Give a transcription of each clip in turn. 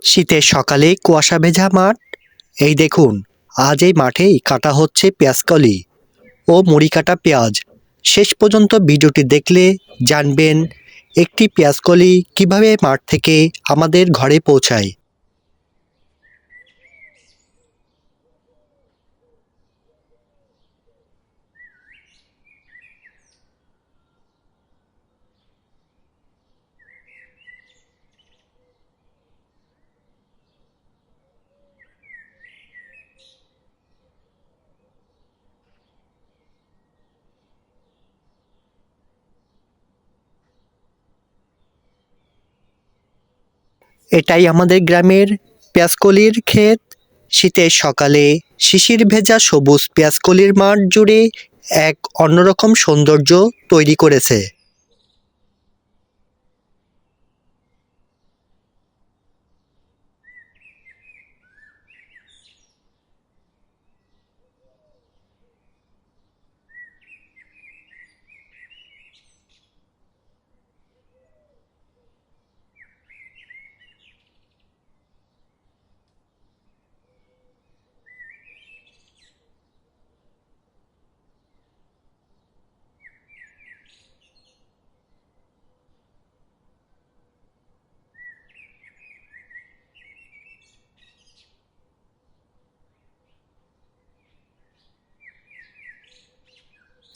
শীতের সকালে কুয়াশা ভেজা মাঠ। এই দেখুন, আজ এই মাঠেই কাটা হচ্ছে পেঁয়াজকলি ও মুড়ি কাটা পেঁয়াজ। শেষ পর্যন্ত ভিডিওটি দেখলে জানবেন একটি পেঁয়াজকলি কিভাবে মাঠ থেকে আমাদের ঘরে পৌঁছায়। এটাই আমাদের গ্রামের পেঁয়াজকলির ক্ষেত। শীতের সকালে শিশির ভেজা সবুজ পেঁয়াজকলির মাঠ জুড়ে এক অন্যরকম সৌন্দর্য তৈরি করেছে।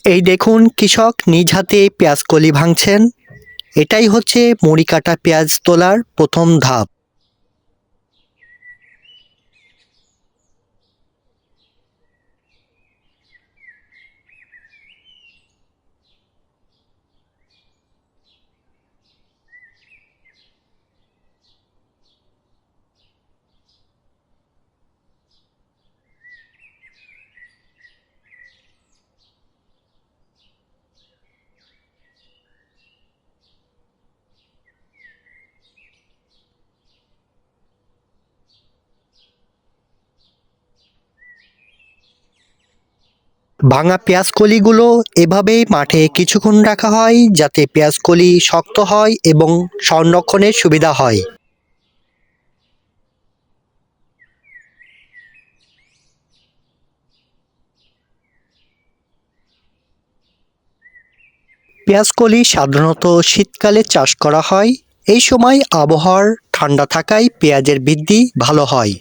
এই দেখুন, কৃষক নিজ হাতে পেঁয়াজকলি ভাঙছেন। এটাই হচ্ছে মুড়ি কাটা পেঁয়াজ তোলার প্রথম ধাপ। ভাঙা পেঁয়াজকলিগুলো এভাবেই মাঠে কিছুক্ষণ রাখা হয় যাতে পেঁয়াজকলি শক্ত হয় এবং সংরক্ষণের সুবিধা হয়। পেঁয়াজকলি সাধারণত শীতকালে চাষ করা হয়। এই সময় আবহাওয়া ঠান্ডা থাকায় পেঁয়াজের বৃদ্ধি ভালো হয়।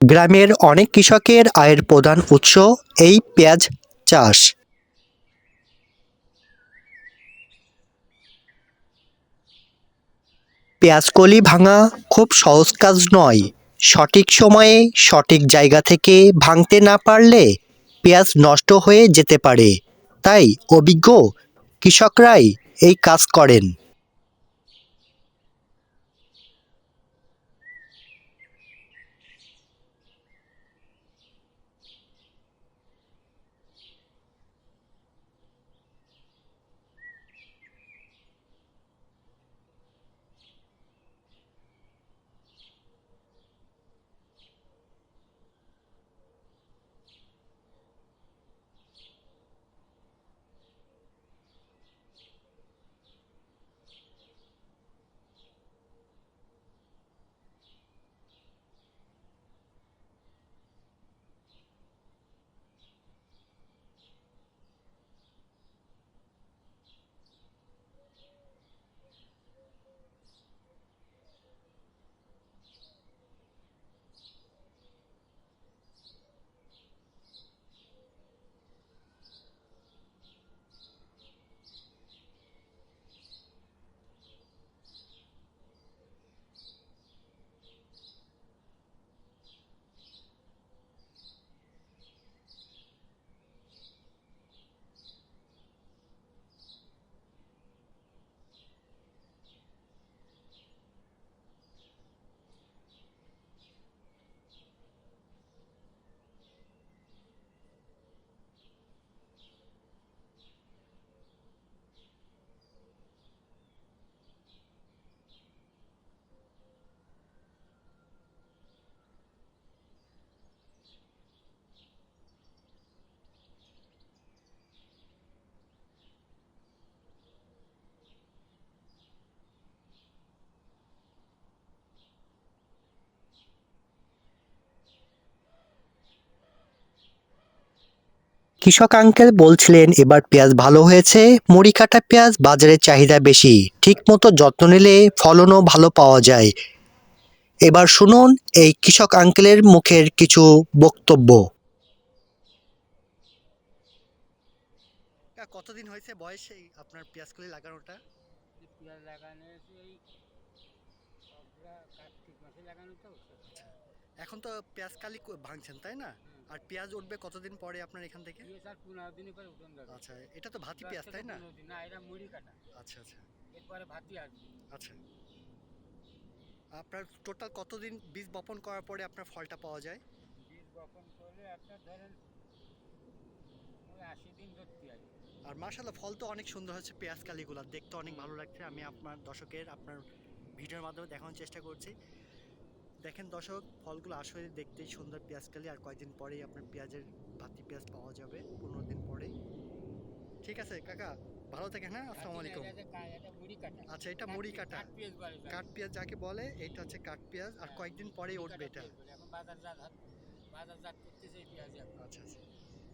গ্রামের অনেক কৃষকের আয়ের প্রধান উৎস এই পেঁয়াজ চাষ। পেঁয়াজকলি ভাঙা খুব সহজ কাজ নয়। সঠিক সময়ে সঠিক জায়গা থেকে ভাঙতে না পারলে পেঁয়াজ নষ্ট হয়ে যেতে পারে। তাই অভিজ্ঞ কৃষকরাই এই কাজ করেন। কৃষক আঙ্কেল বলছিলেন এবার পেঁয়াজ ভালো হয়েছে, মুড়ি কাটা পেঁয়াজ বাজারে চাহিদা বেশি, ঠিকমতো যত্ন নিলে ফলনও ভালো পাওয়া যায়। এবার শুনুন এই কৃষক আঙ্কেলের মুখের কিছু বক্তব্য। কতদিন হয়েছে বয়স এই আপনার পেঁয়াজকলি লাগানোটা? পেঁয়াজ লাগানো হয়েছে এই কার্তিক মাসে লাগানো তো। এখন তো পেঁয়াজ কালি ভাঙছেন তাই না? আর পেঁয়াজ উঠবে কতদিন পরে আপনার এখান থেকে? 15 দিনের পরে উঠন যাবে। আচ্ছা, এটা তো ভাতি পেঁয়াজ তাই না? না, এটা মুড়ি কাটা। আচ্ছা আচ্ছা। এরপরে ভাতি আসবে। আচ্ছা, আপনার টোটাল কতদিন বীজ বপন করার পরে আপনার ফলটা পাওয়া যায়? বীজ বপন করলে আপনার ধরেন ওই 80 দিন ধরতে হয়। আর মাশাআল্লাহ ফল তো অনেক সুন্দর হচ্ছে, পেঁয়াজ কালিগুলো দেখতে অনেক ভালো লাগছে। আমি আপনার দর্শকের আপনার ভিডিওর মাধ্যমে দেখানোর চেষ্টা করছি। দেখেন দর্শক, ফলগুলো আসলে দেখতেই সুন্দর পেঁয়াজ কালি, আর কয়েকদিন পরেই আপনার পেঁয়াজের ভাতি পেঁয়াজ পাওয়া যাবে, 15 দিন পরেই। ঠিক আছে কাকা, ভালো থাকেন। হ্যাঁ, আসসালামু আলাইকুম। আচ্ছা, এটা মুড়ি কাটা কাঠ পেঁয়াজ যাকে বলে, এটা হচ্ছে কাঠ পেঁয়াজ, আর কয়েকদিন পরেই উঠবে এটা। বাজারজাত করতেছে এই পেঁয়াজ। আচ্ছা আচ্ছা,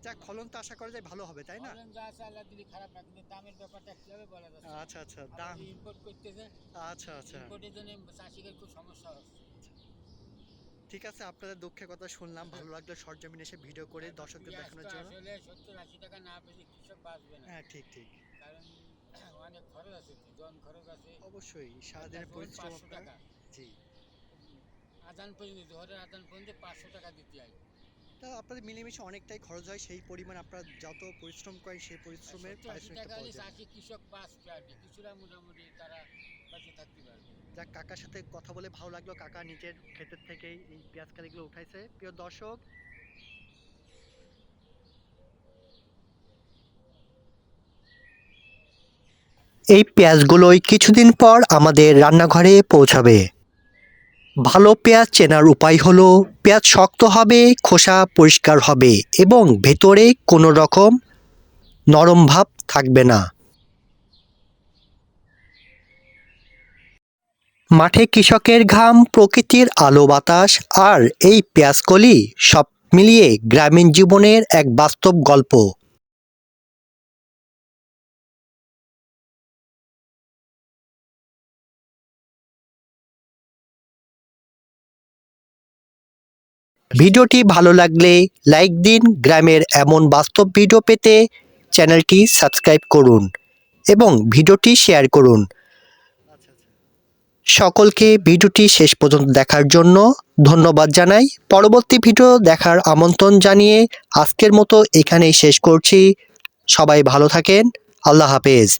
যাক ফলন তো আশা করা যায় ভালো হবে তাই না? ফলন যা আছে আল্লাহ দিলে খারাপ না, কিন্তু দামের ব্যাপারটা কিভাবে বলা যাচ্ছে। আচ্ছা আচ্ছা, দাম ইম্পোর্ট করতেছে। আচ্ছা আচ্ছা, ইম্পোর্টের জন্য চাষিদের খুব সমস্যা হচ্ছে। ঠিক আছে, আপনাদের দুঃখের কথা শুনলাম, ভালো লাগলো সরজমিনে এসে ভিডিও করে দর্শকদের দেখানোর জন্য। আসলে 70-80 টাকা না পেলে কৃষক বাঁচবে না। হ্যাঁ ঠিক ঠিক, কারণ অনেক খরচ আছে, জন খরচ আছে। অবশ্যই সারাদিনের পরিশ্রম আপনার। জি, আদান পর্যন্ত জোহরের আদান পর্যন্ত 500 টাকা দিতে হয়। তা আপনাদের মিলেমিশে অনেকটাই খরচ হয়, সেই পরিমাণ আপনারা যত পরিশ্রম করেন সেই পরিশ্রমের পারিশ্রমিকটা পাওয়া যায়। চাষি কৃষক বাঁচবে আর কি, কিছুটা মোটামুটি তারা বাঁচে থাকতে পারবে। যাক, কাকার সাথে কথা বলে ভালো লাগলো। কাকা নিজের ক্ষেতের থেকেই এই পেঁয়াজ কালিগুলো উঠাইছে। প্রিয় দর্শক, এই পেঁয়াজগুলোই কিছুদিন পর আমাদের রান্নাঘরে পৌঁছাবে। ভালো পেঁয়াজ চেনার উপায় হলো পেঁয়াজ শক্ত হবে, খোসা পরিষ্কার হবে এবং ভেতরে কোনো রকম নরম ভাব থাকবে না। মাঠে কৃষকের ঘাম, প্রকৃতির আলো বাতাস আর এই পেঁয়াজকলি সব মিলিয়ে গ্রামীণ জীবনের এক বাস্তব গল্প। ভিডিওটি ভালো লাগলে লাইক দিন। গ্রামের এমন বাস্তব ভিডিও পেতে চ্যানেলটি সাবস্ক্রাইব করুন এবং ভিডিওটি শেয়ার করুন। সকলকে ভিডিওটি শেষ পর্যন্ত দেখার জন্য ধন্যবাদ জানাই। পরবর্তী ভিডিও দেখার আমন্ত্রণ জানিয়ে আজকের মতো এখানেই শেষ করছি। সবাই ভালো থাকেন। আল্লাহ হাফেজ।